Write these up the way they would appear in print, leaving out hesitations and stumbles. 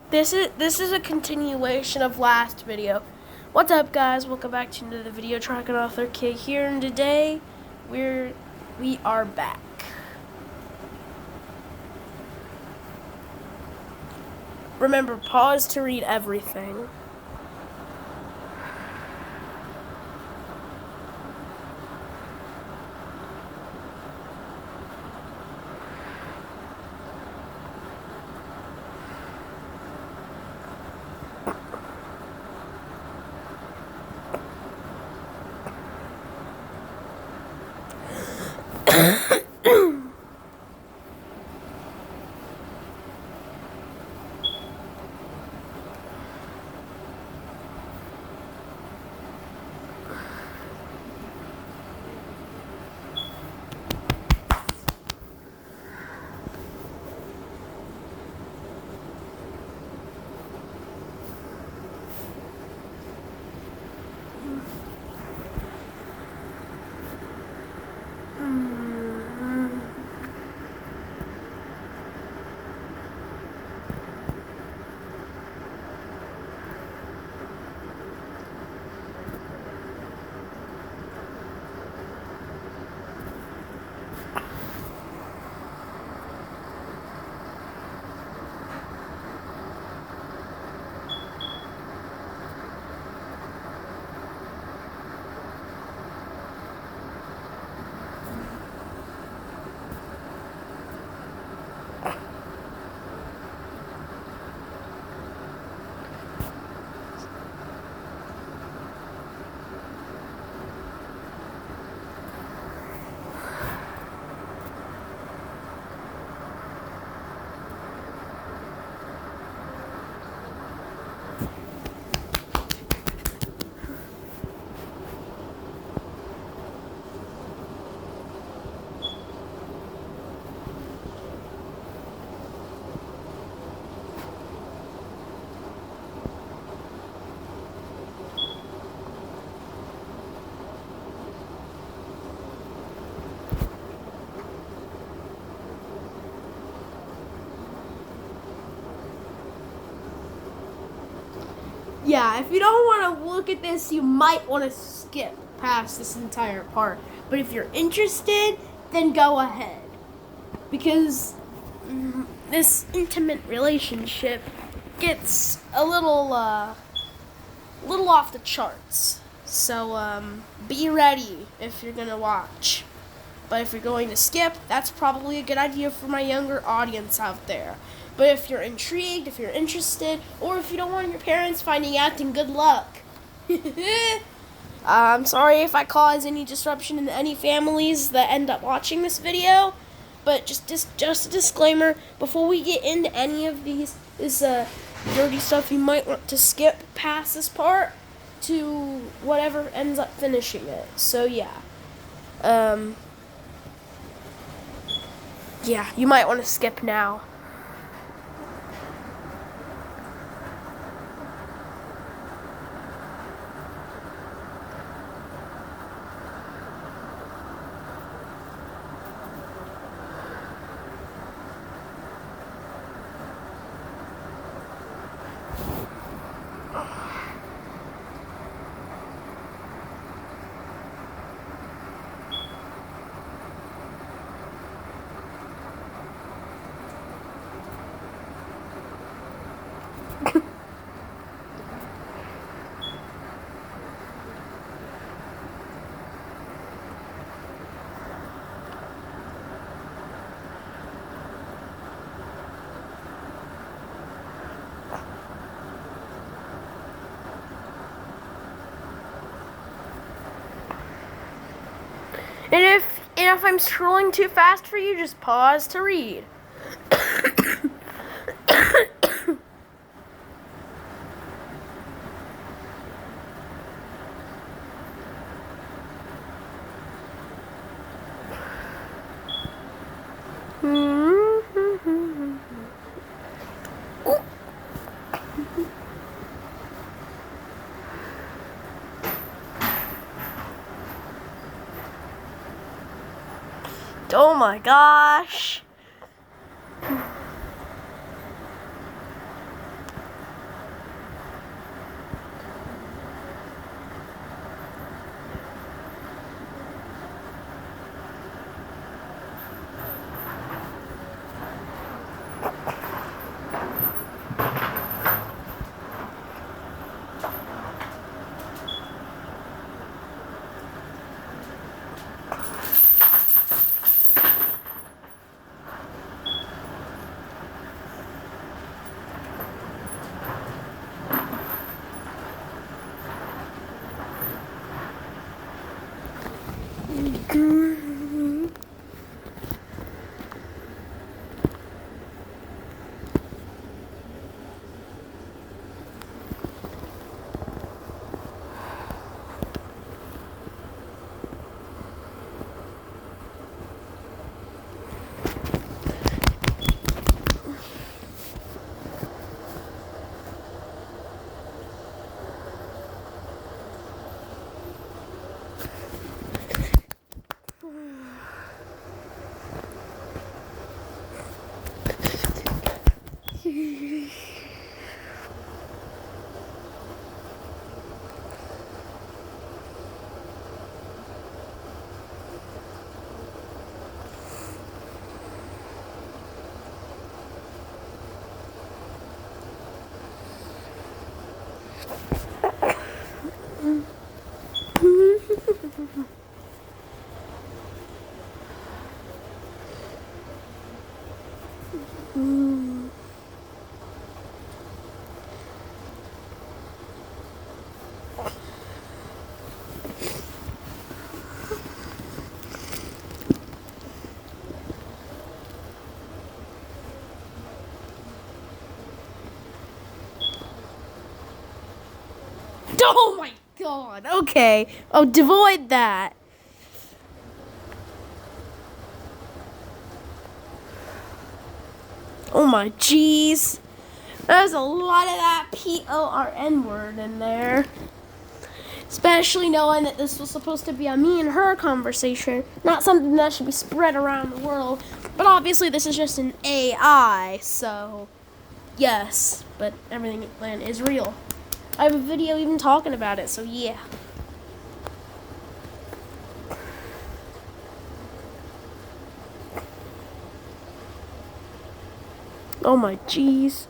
This is a continuation of last video. What's up, guys? Welcome back to another video. Tracking Author K here, and today we are back. Remember, pause to read everything. Yeah, if you don't want to look at this, you might want to skip past this entire part. But if you're interested, then go ahead. Because this intimate relationship gets a little off the charts. So be ready if you're going to watch. But if you're going to skip, that's probably a good idea for my younger audience out there. But if you're intrigued, if you're interested, or if you don't want your parents finding out, then good luck. I'm sorry if I cause any disruption in any families that end up watching this video. But just a disclaimer, before we get into any of this dirty stuff, you might want to skip past this part to whatever ends up finishing it. So yeah. Yeah, you might want to skip now. And if I'm scrolling too fast for you, just pause to read. Oh my gosh. Oh my god, okay. Oh, devoid that. Oh my jeez. There's a lot of that PORN word in there. Especially knowing that this was supposed to be a me and her conversation, not something that should be spread around the world. But obviously this is just an AI, so yes, but everything is real. I have a video even talking about it, so yeah. Oh my jeez.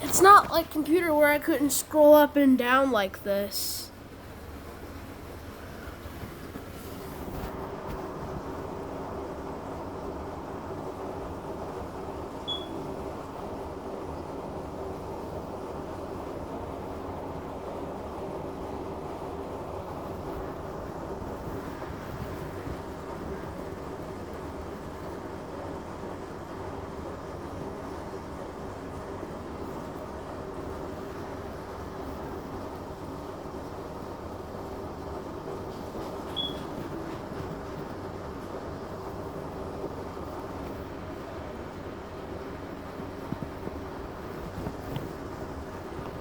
It's not like computer where I couldn't scroll up and down like this.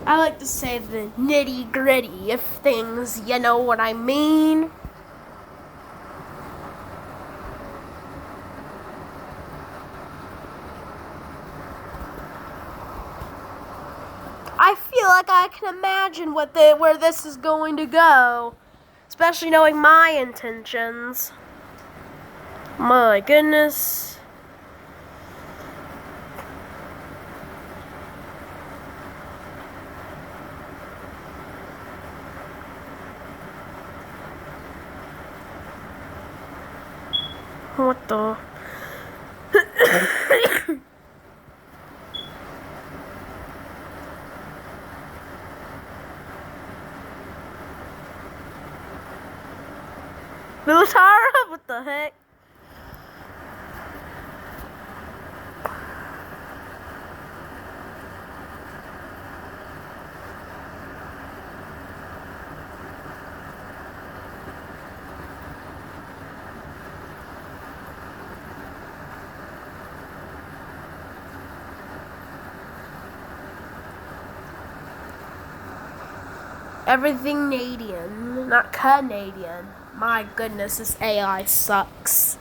I like to say the nitty gritty of things, you know what I mean? I feel like I can imagine where this is going to go, especially knowing my intentions. My goodness. What the? Lutara? What the heck? Everything Canadian, not Canadian. My goodness, this AI sucks.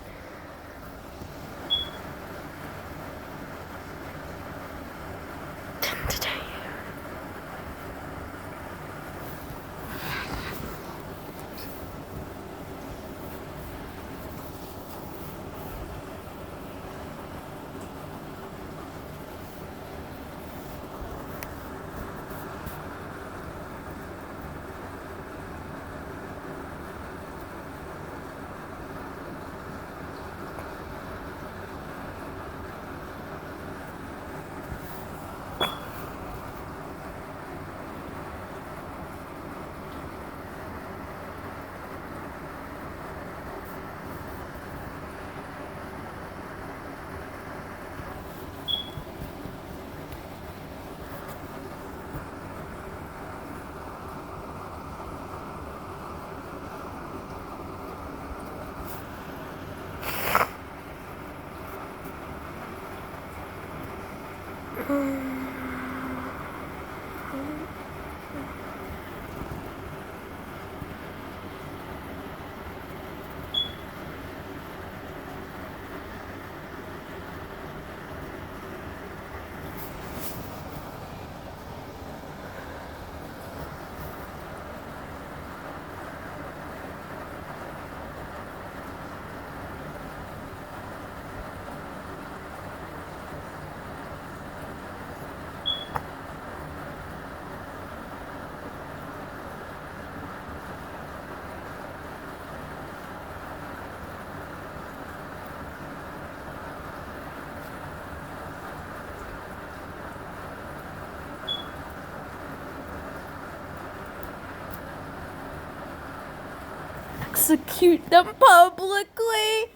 Execute them publicly.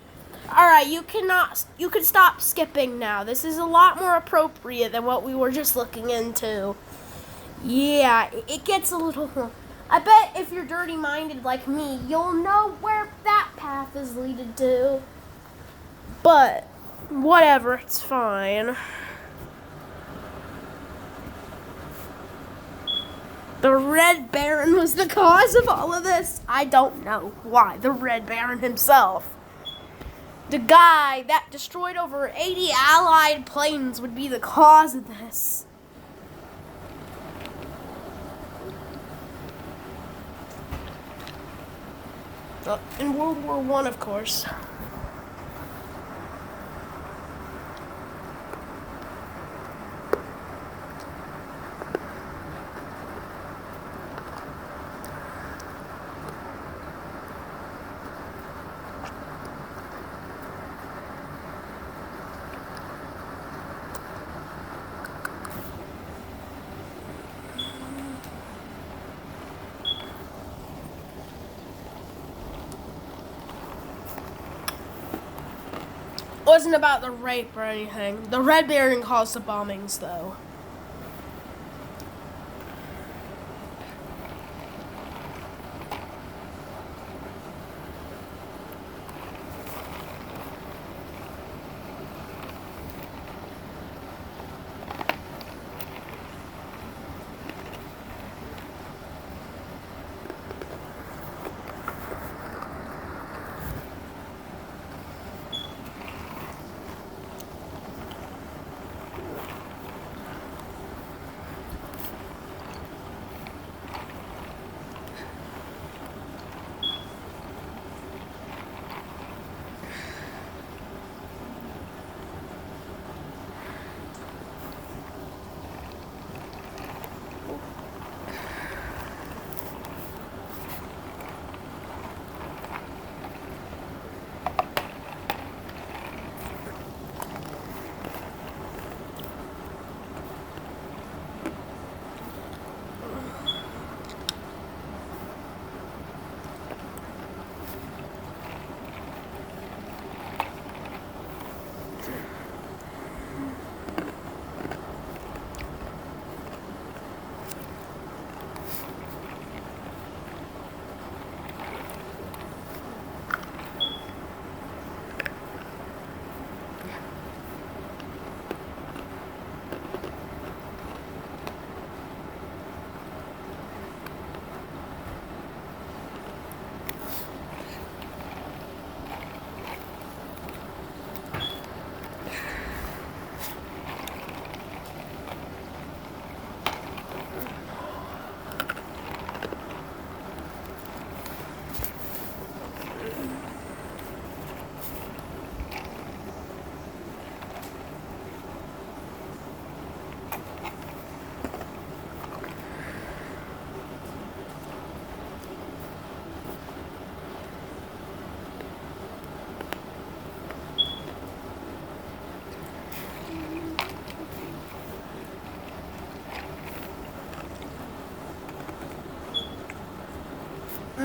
Alright, you can stop skipping now. This is a lot more appropriate than what we were just looking into. Yeah, it gets a little... I bet if you're dirty-minded like me, you'll know where that path is leading to. But, whatever, it's fine. The Red Baron was the cause of all of this? I don't know why. The Red Baron himself. The guy that destroyed over 80 Allied planes would be the cause of this. In World War I, of course. Wasn't about the rape or anything. The Red Baron caused the bombings, though.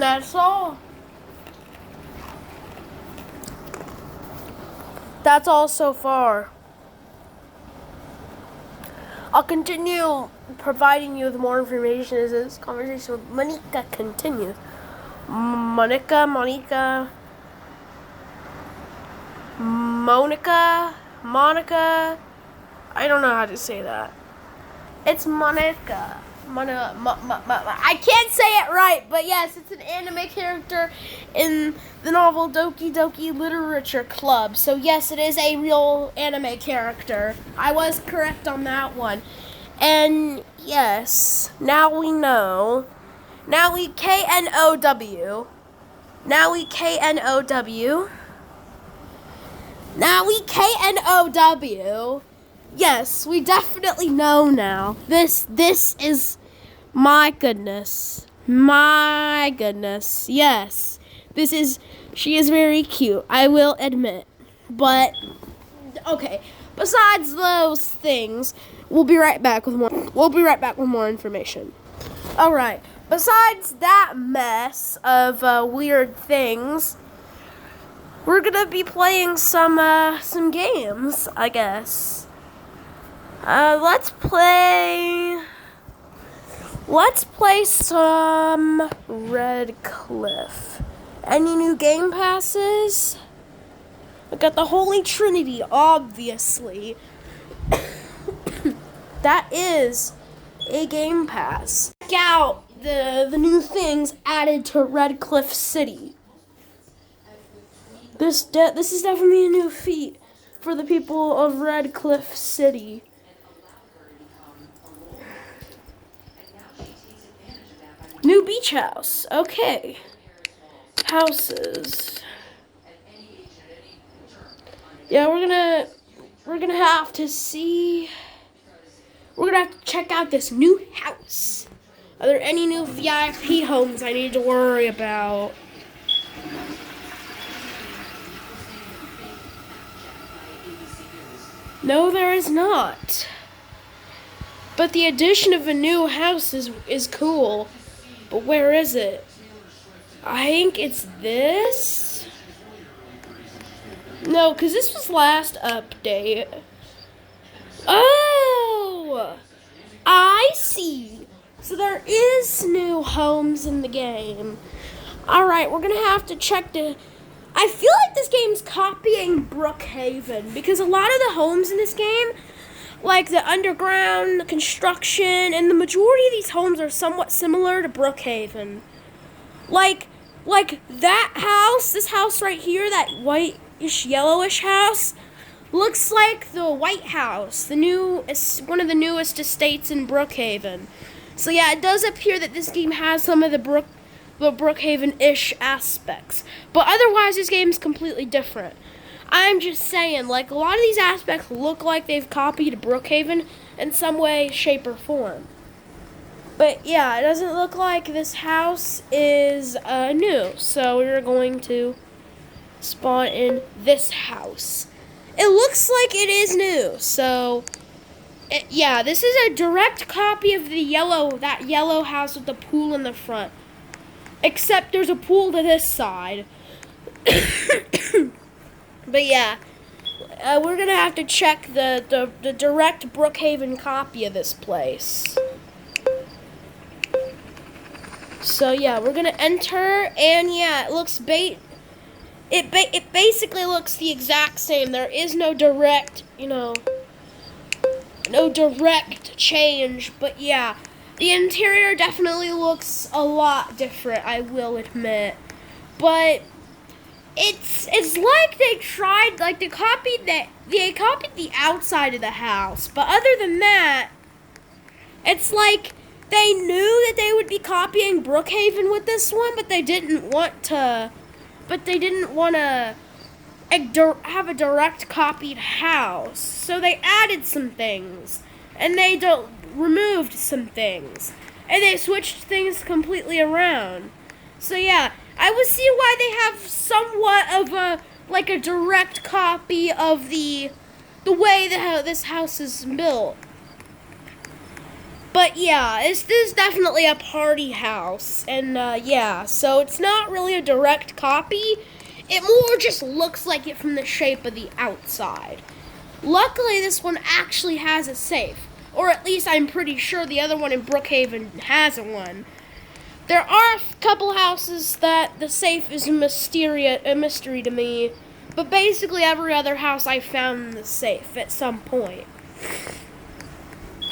That's all. That's all so far. I'll continue providing you with more information as this conversation with Monica continues. Monica. I don't know how to say that. It's Monica. I can't say it right, but yes, it's an anime character in the novel Doki Doki Literature Club. So yes, it is a real anime character. I was correct on that one. And yes, now we know. Now we KNOW. Yes, we definitely know now. This is my goodness. Yes. She is very cute, I will admit. But okay, besides those things, we'll be right back with more information. All right. Besides that mess of weird things, we're going to be playing some games, I guess. Let's play some Red Cliff. Any new game passes? We got the Holy Trinity, obviously. That is a game pass. Check out the new things added to Red Cliff City. This is definitely a new feat for the people of Red Cliff City. New beach house. Okay. Houses. Yeah, we're gonna have to see. We're gonna have to check out this new house. Are there any new VIP homes I need to worry about? No, there is not. But the addition of a new house is cool. But where is it? I think it's this. No, because this was last update. Oh! I see. So there is new homes in the game. Alright, we're going to have to check the... I feel like this game's copying Brookhaven, because a lot of the homes in this game, like the underground, the construction, and the majority of these homes are somewhat similar to Brookhaven. Like that house, this house right here, that whitish, yellowish house, looks like the White House, one of the newest estates in Brookhaven. So yeah, it does appear that this game has some of the Brookhaven-ish aspects. But otherwise, this game is completely different. I'm just saying, like, a lot of these aspects look like they've copied Brookhaven in some way, shape, or form. But yeah, it doesn't look like this house is new. So we're going to spawn in this house. It looks like it is new. So, yeah, this is a direct copy of that yellow house with the pool in the front. Except there's a pool to this side. But yeah, we're going to have to check the direct Brookhaven copy of this place. So yeah, we're going to enter, and yeah, it looks it basically looks the exact same. There is no direct, no direct change, but yeah. The interior definitely looks a lot different, I will admit. But it's like they copied the outside of the house. But other than that, it's like they knew that they would be copying Brookhaven with this one, but they didn't want to have a direct copied house. So they added some things, and they removed some things, and they switched things completely around. So yeah, I would see why they have somewhat of a direct copy of the way that how this house is built. But yeah, this is definitely a party house. And yeah, so it's not really a direct copy. It more just looks like it from the shape of the outside. Luckily, this one actually has a safe. Or at least I'm pretty sure the other one in Brookhaven has one. There are a couple houses that the safe is a mystery to me. But basically every other house I found in the safe at some point.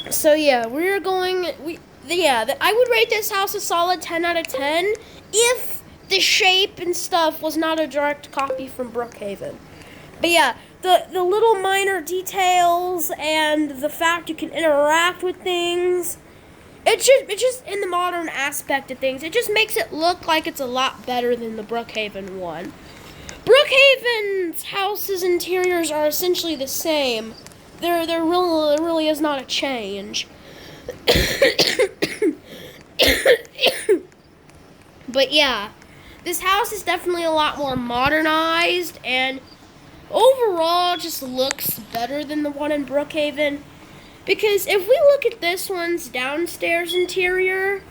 So yeah, I would rate this house a solid 10 out of 10 if the shape and stuff was not a direct copy from Brookhaven. But yeah, the little minor details and the fact you can interact with things, it just in the modern aspect of things, it just makes it look like it's a lot better than the Brookhaven one. Brookhaven's houses' interiors are essentially the same. There really is not a change. But yeah, this house is definitely a lot more modernized and overall just looks better than the one in Brookhaven. Because if we look at this one's downstairs interior,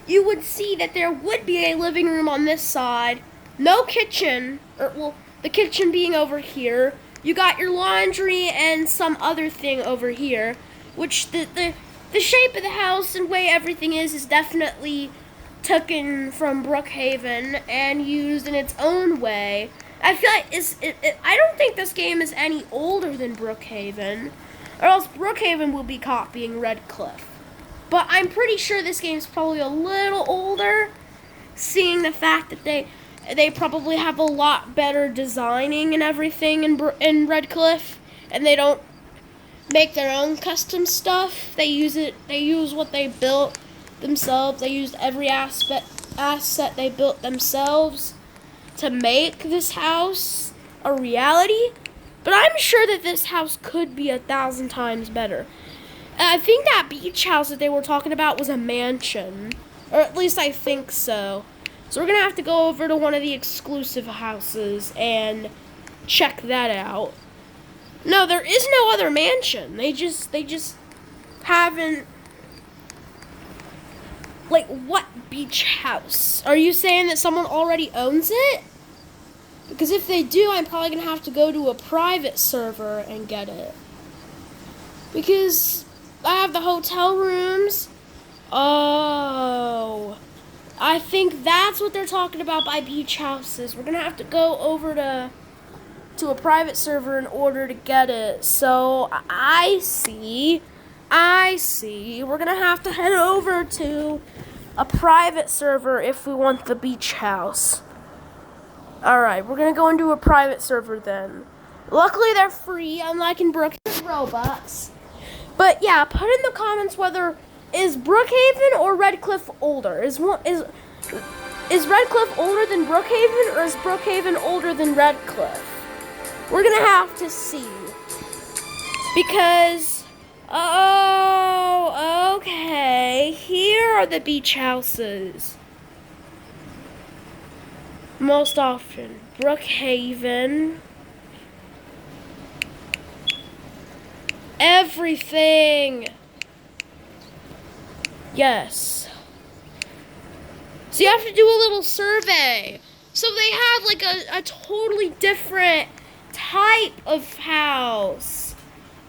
you would see that there would be a living room on this side, no kitchen, the kitchen being over here. You got your laundry and some other thing over here, which the shape of the house and way everything is definitely taken from Brookhaven and used in its own way. I feel like I don't think this game is any older than Brookhaven, or else Brookhaven will be copying Redcliffe. But I'm pretty sure this game's probably a little older, seeing the fact that they probably have a lot better designing and everything in Redcliffe, and they don't make their own custom stuff. They use what they built themselves. They used every asset they built themselves to make this house a reality. But I'm sure that this house could be 1,000 times better. I think that beach house that they were talking about was a mansion, or at least I think so. So we're going to have to go over to one of the exclusive houses and check that out. No, there is no other mansion. They just haven't... Like, what beach house? Are you saying that someone already owns it? Because if they do, I'm probably going to have to go to a private server and get it. Because I have the hotel rooms. Oh... I think that's what they're talking about by beach houses. We're going to have to go over to a private server in order to get it. So, I see. We're going to have to head over to a private server if we want the beach house. Alright, we're going to go into a private server then. Luckily, they're free, unlike in Brookhaven Robux. But yeah, put in the comments whether... Is Brookhaven or Redcliffe older? Is Redcliffe older than Brookhaven, or is Brookhaven older than Redcliffe? We're gonna have to see. Because, okay, here are the beach houses. Most often, Brookhaven. Everything. Yes. So you have to do a little survey. So they have like a totally different type of house.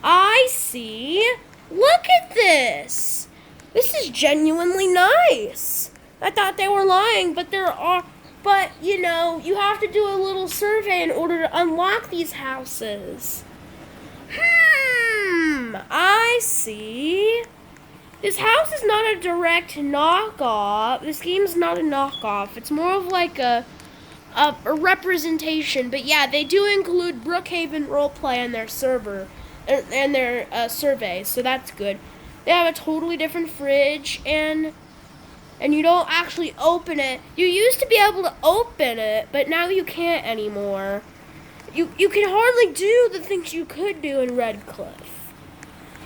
I see. Look at this. This is genuinely nice. I thought they were lying, but you know, you have to do a little survey in order to unlock these houses. I see. This house is not a direct knockoff. This game's not a knockoff. It's more of like a representation. But yeah, they do include Brookhaven roleplay in their server and their survey, so that's good. They have a totally different fridge, and you don't actually open it. You used to be able to open it, but now you can't anymore. You can hardly do the things you could do in Redcliffe.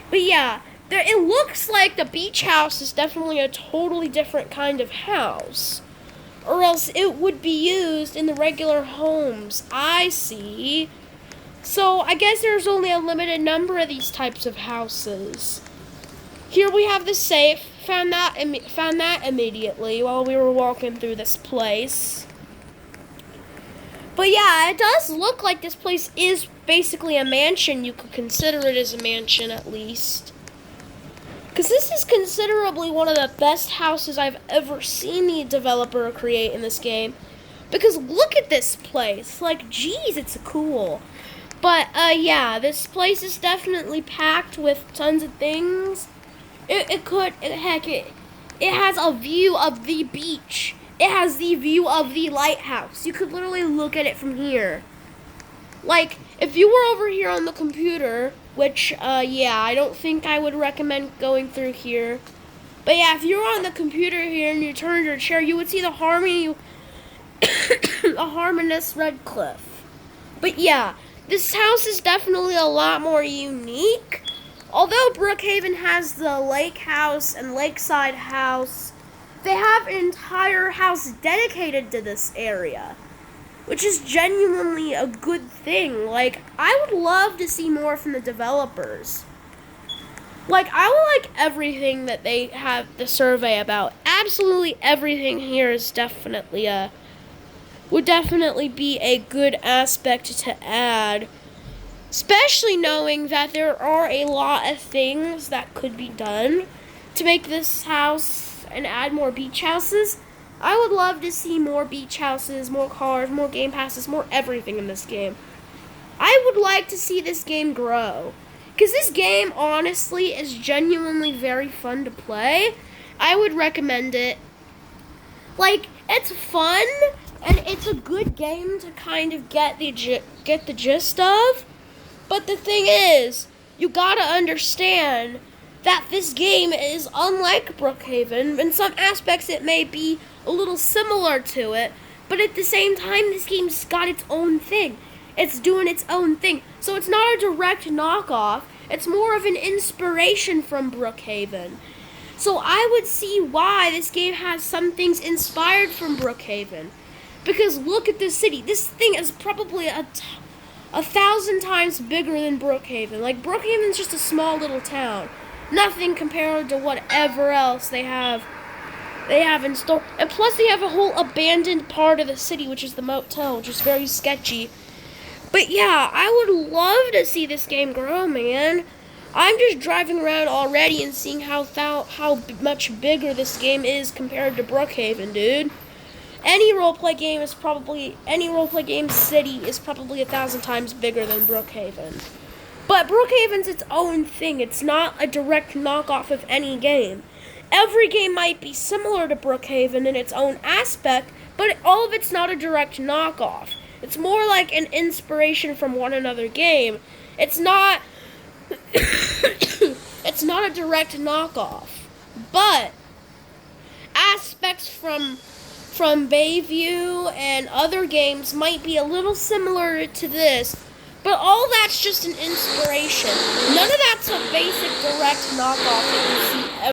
But yeah. It looks like the beach house is definitely a totally different kind of house. Or else it would be used in the regular homes. I see. So I guess there's only a limited number of these types of houses. Here we have the safe. Found that immediately while we were walking through this place. But yeah, it does look like this place is basically a mansion. You could consider it as a mansion at least. Because this is considerably one of the best houses I've ever seen the developer create in this game. Because look at this place. Like, geez, it's cool. But, yeah, this place is definitely packed with tons of things. It has a view of the beach. It has the view of the lighthouse. You could literally look at it from here. Like, if you were over here on the computer, which, yeah, I don't think I would recommend going through here. But yeah, if you were on the computer here and you turned your chair, you would see the harmonious red cliff. But yeah, this house is definitely a lot more unique. Although Brookhaven has the lake house and lakeside house, they have an entire house dedicated to this area, which is genuinely a good thing. Like, I would love to see more from the developers. Like, I would like everything that they have the survey about. Absolutely everything here is would definitely be a good aspect to add. Especially knowing that there are a lot of things that could be done to make this house and add more beach houses. I would love to see more beach houses, more cars, more game passes, more everything in this game. I would like to see this game grow. Because this game, honestly, is genuinely very fun to play. I would recommend it. Like, it's fun, and it's a good game to kind of get the gist of. But the thing is, you gotta understand that this game is unlike Brookhaven. In some aspects, it may be a little similar to it, but at the same time, this game's got its own thing. It's doing its own thing. So it's not a direct knockoff. It's more of an inspiration from Brookhaven. So I would see why this game has some things inspired from Brookhaven. Because look at this city. This thing is probably 1,000 times bigger than Brookhaven. Like, Brookhaven's just a small little town. Nothing compared to whatever else they have in store. And plus they have a whole abandoned part of the city, which is the motel, which is very sketchy. But yeah, I would love to see this game grow, man. I'm just driving around already and seeing how much bigger this game is compared to Brookhaven, dude. Any roleplay game city is probably 1,000 times bigger than Brookhaven. But Brookhaven's its own thing. It's not a direct knockoff of any game. Every game might be similar to Brookhaven in its own aspect, but all of it's not a direct knockoff. It's more like an inspiration from one another game. It's not it's not a direct knockoff. But aspects from Bayview and other games might be a little similar to this, but all that's just an inspiration. None of that's a basic direct knockoff that you see